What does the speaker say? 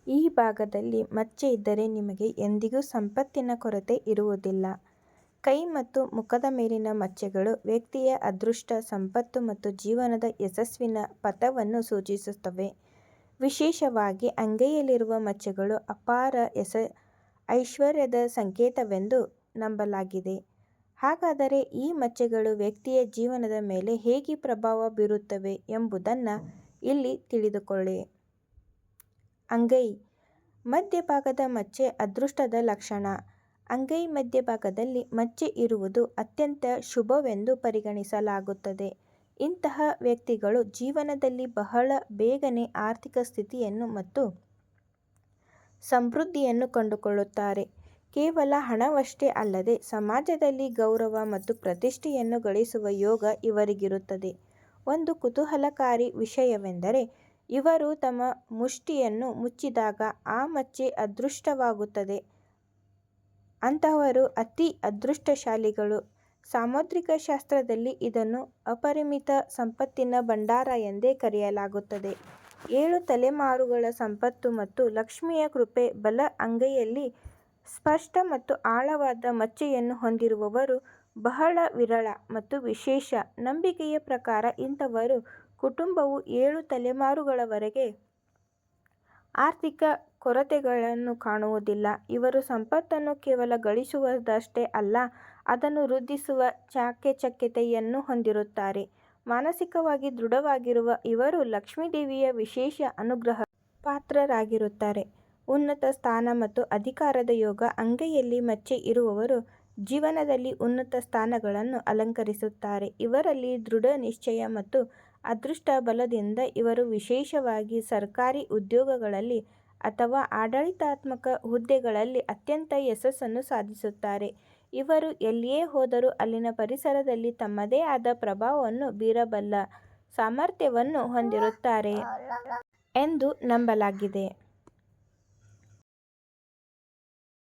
ಈ ಭಾಗದಲ್ಲಿ ಮಚ್ಚೆ ಇದ್ದರೆ ನಿಮಗೆ ಎಂದಿಗೂ ಸಂಪತ್ತಿನ ಕೊರತೆ ಇರುವುದಿಲ್ಲ. ಕೈ ಮತ್ತು ಮುಖದ ಮೇಲಿನ ಮಚ್ಚೆಗಳು ವ್ಯಕ್ತಿಯ ಅದೃಷ್ಟ, ಸಂಪತ್ತು ಮತ್ತು ಜೀವನದ ಯಶಸ್ಸಿನ ಪಥವನ್ನು ಸೂಚಿಸುತ್ತವೆ. ವಿಶೇಷವಾಗಿ ಅಂಗೈಯಲ್ಲಿರುವ ಮಚ್ಚೆಗಳು ಅಪಾರ ಐಶ್ವರ್ಯದ ಸಂಕೇತವೆಂದು ನಂಬಲಾಗಿದೆ. ಹಾಗಾದರೆ ಈ ಮಚ್ಚೆಗಳು ವ್ಯಕ್ತಿಯ ಜೀವನದ ಮೇಲೆ ಹೇಗೆ ಪ್ರಭಾವ ಬೀರುತ್ತವೆ ಎಂಬುದನ್ನು ಇಲ್ಲಿ ತಿಳಿದುಕೊಳ್ಳಿ. ಅಂಗೈ ಮಧ್ಯಭಾಗದ ಮಚ್ಚೆ ಅದೃಷ್ಟದ ಲಕ್ಷಣ. ಅಂಗೈ ಮಧ್ಯಭಾಗದಲ್ಲಿ ಮಚ್ಚೆ ಇರುವುದು ಅತ್ಯಂತ ಶುಭವೆಂದು ಪರಿಗಣಿಸಲಾಗುತ್ತದೆ. ಇಂತಹ ವ್ಯಕ್ತಿಗಳು ಜೀವನದಲ್ಲಿ ಬಹಳ ಬೇಗನೆ ಆರ್ಥಿಕ ಸ್ಥಿತಿಯನ್ನು ಮತ್ತು ಸಮೃದ್ಧಿಯನ್ನು ಕಂಡುಕೊಳ್ಳುತ್ತಾರೆ. ಕೇವಲ ಹಣವಷ್ಟೇ ಅಲ್ಲದೆ ಸಮಾಜದಲ್ಲಿ ಗೌರವ ಮತ್ತು ಪ್ರತಿಷ್ಠೆಯನ್ನು ಗಳಿಸುವ ಯೋಗ ಇವರಿಗಿರುತ್ತದೆ. ಒಂದು ಕುತೂಹಲಕಾರಿ ವಿಷಯವೆಂದರೆ ಇವರು ತಮ್ಮ ಮುಷ್ಟಿಯನ್ನು ಮುಚ್ಚಿದಾಗ ಆ ಮಚ್ಚೆ ಅದೃಷ್ಟವಾಗುತ್ತದೆ. ಅಂತಹವರು ಅತಿ ಅದೃಷ್ಟಶಾಲಿಗಳು. ಸಾಮುದ್ರಿಕ ಶಾಸ್ತ್ರದಲ್ಲಿ ಇದನ್ನು ಅಪರಿಮಿತ ಸಂಪತ್ತಿನ ಭಂಡಾರ ಎಂದೇ ಕರೆಯಲಾಗುತ್ತದೆ. 7 ತಲೆಮಾರುಗಳ ಸಂಪತ್ತು ಮತ್ತು ಲಕ್ಷ್ಮಿಯ ಕೃಪೆ. ಬಲ ಅಂಗೈಯಲ್ಲಿ ಸ್ಪಷ್ಟ ಮತ್ತು ಆಳವಾದ ಮಚ್ಚೆಯನ್ನು ಹೊಂದಿರುವವರು ಬಹಳ ವಿರಳ ಮತ್ತು ವಿಶೇಷ. ನಂಬಿಕೆಯ ಪ್ರಕಾರ ಇಂಥವರ ಕುಟುಂಬವು 7 ತಲೆಮಾರುಗಳವರೆಗೆ ಆರ್ಥಿಕ ಕೊರತೆಗಳನ್ನು ಕಾಣುವುದಿಲ್ಲ. ಇವರು ಸಂಪತ್ತನ್ನು ಕೇವಲ ಗಳಿಸುವುದಷ್ಟೇ ಅಲ್ಲ, ಅದನ್ನು ವೃದ್ಧಿಸುವ ಚಾಕಚಕ್ಯತೆಯನ್ನೂ ಹೊಂದಿರುತ್ತಾರೆ. ಮಾನಸಿಕವಾಗಿ ದೃಢವಾಗಿರುವ ಇವರು ಲಕ್ಷ್ಮೀದೇವಿಯ ವಿಶೇಷ ಅನುಗ್ರಹಕ್ಕೆ ಪಾತ್ರರಾಗಿರುತ್ತಾರೆ. ಉನ್ನತ ಸ್ಥಾನ ಮತ್ತು ಅಧಿಕಾರದ ಯೋಗ. ಅಂಗೈಯಲ್ಲಿ ಮಚ್ಚೆ ಇರುವವರು ಜೀವನದಲ್ಲಿ ಉನ್ನತ ಸ್ಥಾನಗಳನ್ನು ಅಲಂಕರಿಸುತ್ತಾರೆ. ಇವರಲ್ಲಿ ದೃಢ ನಿಶ್ಚಯ ಮತ್ತು ಅದೃಷ್ಟ ಬಲದಿಂದ ಇವರು ವಿಶೇಷವಾಗಿ ಸರ್ಕಾರಿ ಉದ್ಯೋಗಗಳಲ್ಲಿ ಅಥವಾ ಆಡಳಿತಾತ್ಮಕ ಹುದ್ದೆಗಳಲ್ಲಿ ಅತ್ಯಂತ ಯಶಸ್ಸನ್ನು ಸಾಧಿಸುತ್ತಾರೆ. ಇವರು ಎಲ್ಲಿಯೇ ಹೋದರೂ ಅಲ್ಲಿನ ಪರಿಸರದಲ್ಲಿ ತಮ್ಮದೇ ಆದ ಪ್ರಭಾವವನ್ನು ಬೀರಬಲ್ಲ ಸಾಮರ್ಥ್ಯವನ್ನು ಹೊಂದಿರುತ್ತಾರೆ ಎಂದು ನಂಬಲಾಗಿದೆ.